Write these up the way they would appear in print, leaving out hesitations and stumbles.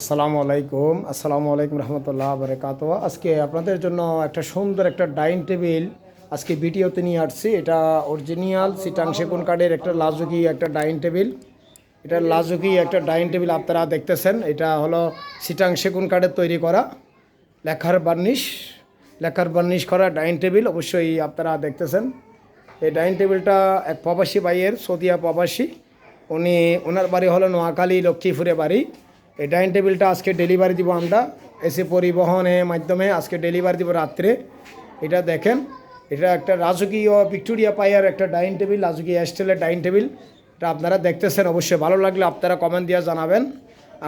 আসসালামু আলাইকুম রহমতুল্লাহ বারাকাতু। আজকে আপনাদের জন্য একটা সুন্দর একটা ডাইনিং টেবিল আজকে ভিডিওতে নিয়ে আসছি। এটা অরিজিনাল সিটাং সেগুন কাঠের একটা লাজুকি একটা ডাইনিং টেবিল। এটা লাজুকি একটা ডাইনিং টেবিল আপনারা দেখতেছেন। এটা হলো সিটাং সেগুন কাঠের তৈরি করা লেখার বার্নিশ করা ডাইনিং টেবিল। অবশ্যই আপনারা দেখতেছেন এই ডাইনিং টেবিলটা এক প্রবাসী ভাইয়ের, সৌদিয়া প্রবাসী। ওনার বাড়ি হলো নোয়াখালী, লক্ষ্মীপুরে বাড়ি। এই ডাইনিং টেবিলটা আজকে ডেলিভারি দিব আমরা এসে পরিবহনের মাধ্যমে। আজকে ডেলিভারি দিব রাত্রে। এটা দেখেন, এটা একটা রাজকীয় ভিক্টোরিয়া পাইয়ার একটা ডাইনিং টেবিল, রাজকীয় স্টাইলের ডাইনিং টেবিল। এটা আপনারা দেখতেছেন। অবশ্যই ভালো লাগলে আপনারা কমেন্ট দিয়ে জানাবেন।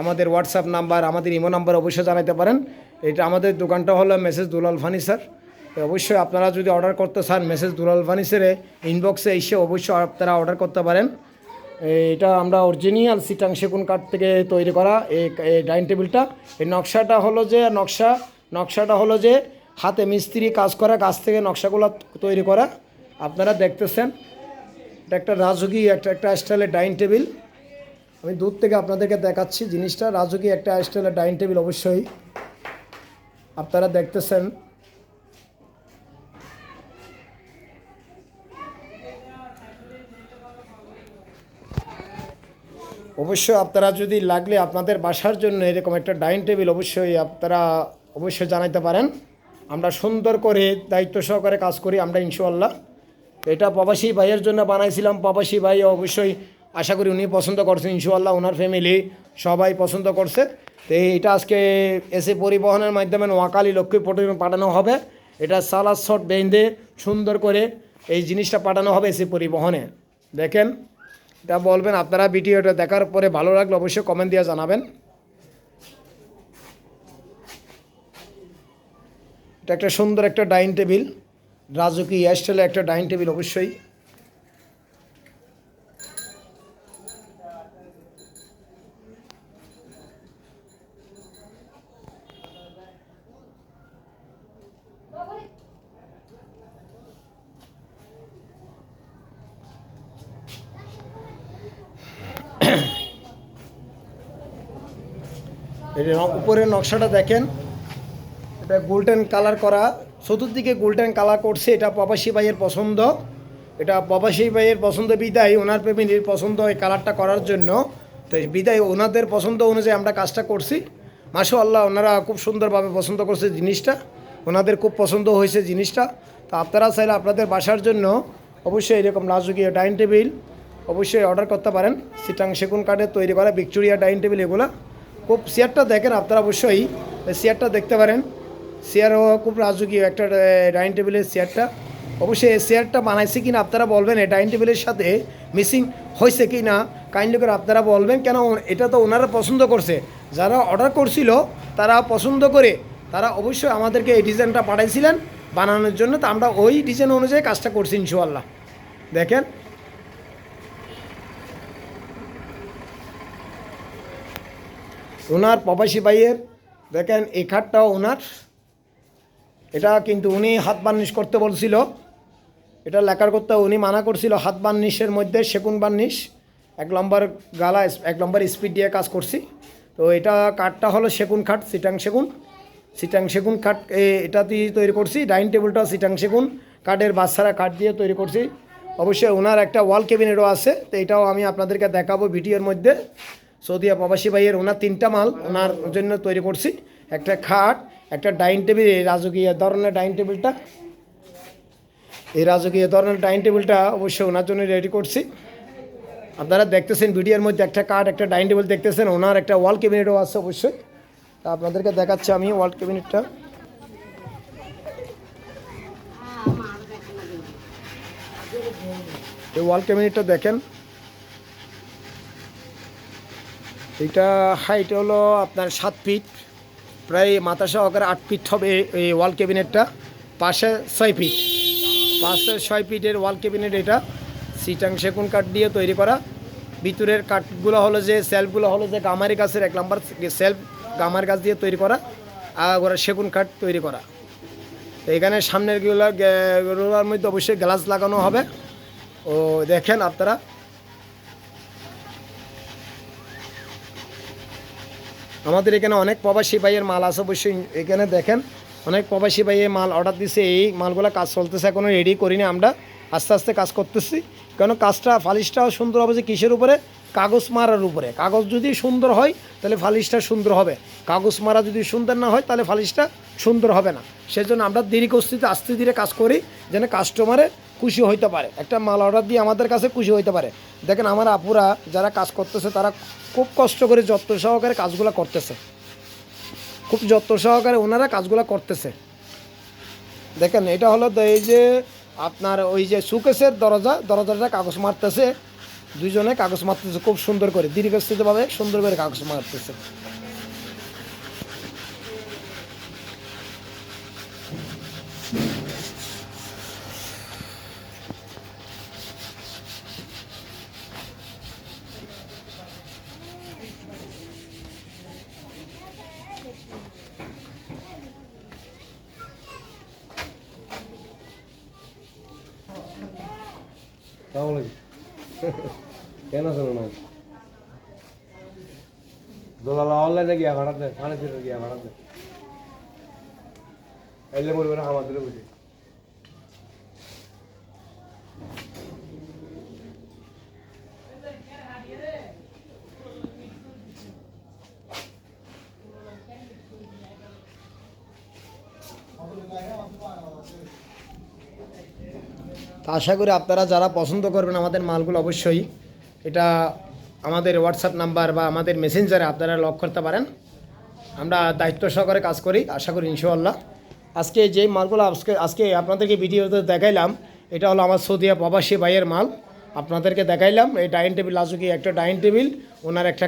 আমাদের হোয়াটসঅ্যাপ নাম্বার, আমাদের ইমো নাম্বার অবশ্যই জানাতে পারেন। এটা আমাদের দোকানটা হলো মেসেজ দুলাল ফার্নিচার। অবশ্যই আপনারা যদি অর্ডার করতে চান মেসেজ দুলাল ফার্নিচারে ইনবক্সে এসে অবশ্যই আপনারা অর্ডার করতে পারেন। এটা আমরা অরিজিনাল সিটাং সেগুন কাঠ থেকে তৈরি করা এই ডাইনিং টেবিলটা। এই নকশাটা হলো যে হাতে মিস্ত্রি কাজ করা, গাছ থেকে নকশাগুলো তৈরি করা। আপনারা দেখতেছেন এটা একটা রাজকীয় একটা স্টাইলের ডাইনিং টেবিল। আমি দূর থেকে আপনাদেরকে দেখাচ্ছি জিনিসটা। রাজকীয় একটা স্টাইলের ডাইনিং টেবিল অবশ্যই আপনারা দেখতেছেন। অবশ্যই আপনারা যদি লাগলে আপনাদের বাসার জন্য এরকম একটা ডাইনিং টেবিল অবশ্যই জানাইতে পারেন। আমরা সুন্দর করে দায়িত্ব সহকারে কাজ করি আমরা ইনশাআল্লাহ। এটা প্রবাসী ভাইয়ের জন্য বানাইছিলাম। প্রবাসী ভাই অবশ্যই আশা করি উনি পছন্দ করছেন ইনশাআল্লাহ, ওনার ফ্যামিলি সবাই পছন্দ করছে। তো এটা আজকে এসে পরিবহনের মাধ্যমে নোয়াখালী লক্ষ্মীপুরে পাঠানো হবে। এটা সালাদ শট বেঁধে সুন্দর করে এই জিনিসটা পাঠানো হবে এসে পরিবহনে। দেখেন, এটা বলবেন আপনারা ভিডিওটা দেখার পরে ভালো লাগলে অবশ্যই কমেন্ট দিয়ে জানাবেন। এটা একটা সুন্দর একটা ডাইনিং টেবিল, রাজকীয় স্টাইলের একটা ডাইনিং টেবিল অবশ্যই। এই উপরের নকশাটা দেখেন, এটা গোল্ডেন কালার করা, চতুর্দিকে গোল্ডেন কালার করছে। এটা প্রবাসী ভাইয়ের পছন্দ। এটা প্রবাসী ভাইয়ের পছন্দ বিদায় ওনার ফ্যামিলির পছন্দ এই কালারটা করার জন্য। তো বিদায় ওনাদের পছন্দ অনুযায়ী আমরা কাজটা করছি। মাশাআল্লাহ, ওনারা খুব সুন্দরভাবে পছন্দ করছে জিনিসটা, ওনাদের খুব পছন্দ হয়েছে জিনিসটা। তো আপনারা চাইলে আপনাদের বাসার জন্য অবশ্যই এরকম রাজকীয় ডাইনিং টেবিল অবশ্যই অর্ডার করতে পারেন। সিটাং সেগুন কাঠের তৈরি করা ভিক্টোরিয়া ডাইনিং টেবিল এগুলো। খুব চেয়ারটা দেখেন আপনারা, অবশ্যই চেয়ারটা দেখতে পারেন। চেয়ারও খুব রাজকীয় একটা ডাইনিং টেবিলের চেয়ারটা। অবশ্যই এই চেয়ারটা বানাইছে কিনা আপনারা বলবেন। এই ডাইনিং টেবিলের সাথে মিসিং হয়েছে কি না কাইন্ডলি করে আপনারা বলবেন। কেন এটা তো ওনারা পছন্দ করছে, যারা অর্ডার করছিল তারা পছন্দ করে তারা অবশ্যই আমাদেরকে এই ডিজাইনটা পাঠাইছিলেন বানানোর জন্য। তো আমরা ওই ডিজাইন অনুযায়ী কাজটা করছি ইনশাআল্লাহ। দেখেন, ওনার প্রবাসী ভাইয়ের দেখেন এই খাটটাও ওনার। এটা কিন্তু উনি হাত বার্নিশ করতে বলছিল, এটা লেখার করতে উনি মানা করছিল। হাত বার্নিশের মধ্যে সেগুন বার্নিশ 1 নম্বর গালা 1 নম্বর স্পিড দিয়ে কাজ করছি। তো এটা কাঠটা হলো সেগুন কাঠ, সিটাং সেগুন কাঠ এটা দিয়ে তৈরি করছি। ডাইনিং টেবিলটা সিটাং সেগুন কাঠের বাচ্চারা কাঠ দিয়ে তৈরি করছি। অবশ্যই ওনার একটা ওয়াল ক্যাবিনেটও আছে। তো এটাও আমি আপনাদেরকে দেখাবো ভিডিওর মধ্যে। সৌদিয়া প্রবাসী ভাইয়ের ওনার 3টা মাল ওনার জন্য তৈরি করছি। একটা খাট, একটা ডাইনিং টেবিল। এই রাজকীয় ধরনের ডাইনিং টেবিলটা অবশ্যই ওনার জন্য রেডি করছি। আপনারা দেখতেছেন ভিডিওর মধ্যে একটা কাঠ, একটা ডাইনিং টেবিল দেখতেছেন। ওনার একটা ওয়াল ক্যাবিনেটও আছে অবশ্যই। তা আপনাদেরকে দেখাচ্ছি আমি ওয়াল ক্যাবিনেটটা। এই ওয়াল ক্যাবিনেটটা দেখেন, এটা হাইট হলো আপনার 7 ফিট, প্রায় মাথা সহকারে 8 ফিট হবে এই ওয়াল ক্যাবিনেটটা। পাশে 6 ফিট, পাশে 6 ফিটের ওয়াল ক্যাবিনেট। এটা সিটাং সেগুন কাঠ দিয়ে তৈরি করা। ভিতরের কাঠগুলো হলো যে সেলফগুলো হলো যে গামারি গাছের 1 নম্বর সেলফ গামার গাছ দিয়ে তৈরি করা, আর ওরা সেগুন কাঠ তৈরি করা। তো এখানে সামনের গুলোর মধ্যে অবশ্যই গ্লাস লাগানো হবে। ও দেখেন আপনারা, আমাদের এখানে অনেক প্রবাসী ভাইয়ের মাল আছে, অবশ্যই এখানে দেখেন অনেক প্রবাসী ভাইয়ের মাল অর্ডার দিছে। এই মালগুলো কাজ চলতেছে, এখনও রেডি করিনি, আমরা আস্তে আস্তে কাজ করতেছি। কেন কাজটা ফালিশটাও সুন্দর হবে যে কিসের উপরে, কাগজ মারার উপরে। কাগজ যদি সুন্দর হয় তাহলে ফালিশটা সুন্দর হবে, কাগজ মারা যদি সুন্দর না হয় তাহলে ফালিশটা সুন্দর হবে না। সেজন্য আমরা দেরি কস্তিতে আস্তে ধীরে কাজ করি, যেন কাস্টমারে খুশি হইতে পারে, একটা মাল অর্ডার দিয়ে আমাদের কাছে খুশি হইতে পারে। দেখেন আমার আপুরা যারা কাজ করতেছে তারা খুব কষ্ট করে যত্ন সহকারে কাজগুলো করতেছে, খুব যত্ন সহকারে ওনারা কাজগুলো করতেছে। দেখেন এটা হলো এই যে আপনার ওই যে সুকেসের দরজাটা কাগজ মারতেছে, দুইজনে কাগজ মারতেছে খুব সুন্দর করে, দীর্ঘস্থিতভাবে সুন্দর করে কাগজ মারতেছে। কেন শোনো না দোলালা অনলাইনে গিয়া ভাড়া দেয়, পানি ফিরে গিয়া ভাড়া দেয়, এলে মরবে না আমাদের বুঝি। তো আশা করি আপনারা যারা পছন্দ করবেন আমাদের মালগুলো, অবশ্যই এটা আমাদের হোয়াটসঅ্যাপ নাম্বার বা আমাদের মেসেঞ্জারে আপনারা লক করতে পারেন। আমরা দায়িত্ব সহকারে কাজ করি, আশা করি ইনশাআল্লাহ। আজকে যে মালগুলো আজকে আপনাদেরকে ভিডিওতে দেখাইলাম, এটা হলো আমার সৌদিয়া প্রবাসী ভাইয়ের মাল, আপনাদেরকে দেখাইলাম। এই ডাইনিং টেবিল লাজুকি একটা ডাইনিং টেবিল, ওনার একটা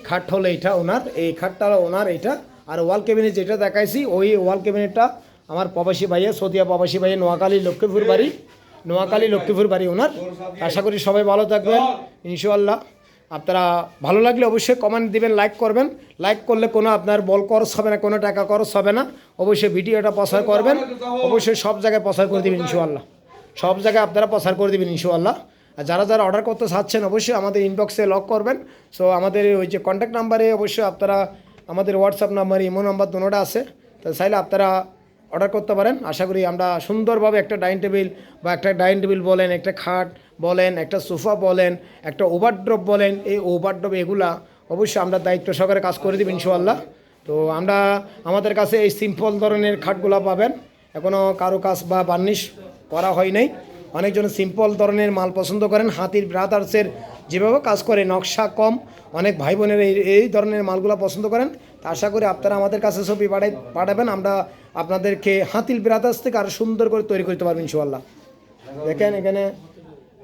খাট হলো এইটা ওনার, এই খাটটা হলো ওনার এইটা। আর ওয়াল ক্যাবিনেট যেটা দেখাইছি ওই ওয়াল ক্যাবিনেটটা আমার প্রবাসী ভাইয়ের, সৌদিয়া প্রবাসী ভাইয়ের, নোয়াখালী লক্ষ্মীপুর বাড়ি ওনার। আশা করি সবাই ভালো থাকবেন ইনশাআল্লাহ। আপনারা ভালো লাগলে অবশ্যই কমেন্ট দিবেন, লাইক করবেন। লাইক করলে কোনো আপনার বল খরচ হবে না, কোনো টাকা খরচ হবে না। অবশ্যই ভিডিওটা প্রচার করবেন, অবশ্যই সব জায়গায় প্রচার করে দেবেন ইনশাআল্লাহ, সব জায়গায় আপনারা প্রচার করে দেবেন ইনশাআল্লাহ। আর যারা যারা অর্ডার করতে চাচ্ছেন অবশ্যই আমাদের ইনবক্সে লক করবেন। সো আমাদের ওই যে কন্ট্যাক্ট নাম্বারে অবশ্যই আপনারা, আমাদের হোয়াটসঅ্যাপ নাম্বার, ইমো নাম্বার দুটোটা আছে, তো চাইলে আপনারা অর্ডার করতে পারেন। আশা করি আমরা সুন্দরভাবে একটা ডাইনিং টেবিল বা একটা ডাইনিং টেবিল বলেন, একটা খাট বলেন, একটা সোফা বলেন, একটা ওভারড্রপ বলেন, এই ওভারড্রপ এগুলা অবশ্যই আমরা দায়িত্ব সহকারে কাজ করে দেব ইনশাআল্লাহ। তো আমরা আমাদের কাছে এই সিম্পল ধরনের খাটগুলো পাবেন, এখনও কারো কাজ বা বার্নিশ করা হয় নাই। অনেকজন সিম্পল ধরনের মাল পছন্দ করেন, হাতির ব্রাদার্সের যেভাবে কাজ করে নকশা কম, অনেক ভাই বোনের এই ধরনের মালগুলো পছন্দ করেন। তা আশা করি আপনারা আমাদের কাছে ছবি পাঠাবেন, আমরা আপনাদেরকে হাতিল ব্রাদার্স থেকে আরও সুন্দর করে তৈরি করতে পারবেন ইনশাআল্লাহ। দেখেন এখানে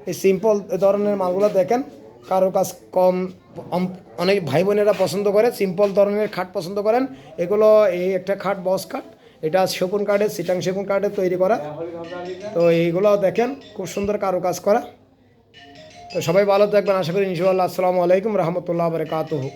এই সিম্পল ধরনের মালগুলো দেখেন, কারো কাজ কম, অনেক ভাই বোনেরা পছন্দ করে সিম্পল ধরনের খাট পছন্দ করেন। এগুলো এই একটা খাট বস খাট, এটা সেগুন কাঠের, চিটাং সেগুন কাঠের তৈরি করা। তো এইগুলো দেখেন খুব সুন্দর কারো কাজ করা। তো সবাই ভালো থাকবেন আশা করি ইনশাআল্লাহ। আসসালামু আলাইকুম রহমতুল্লাহ বারাকাতুহু।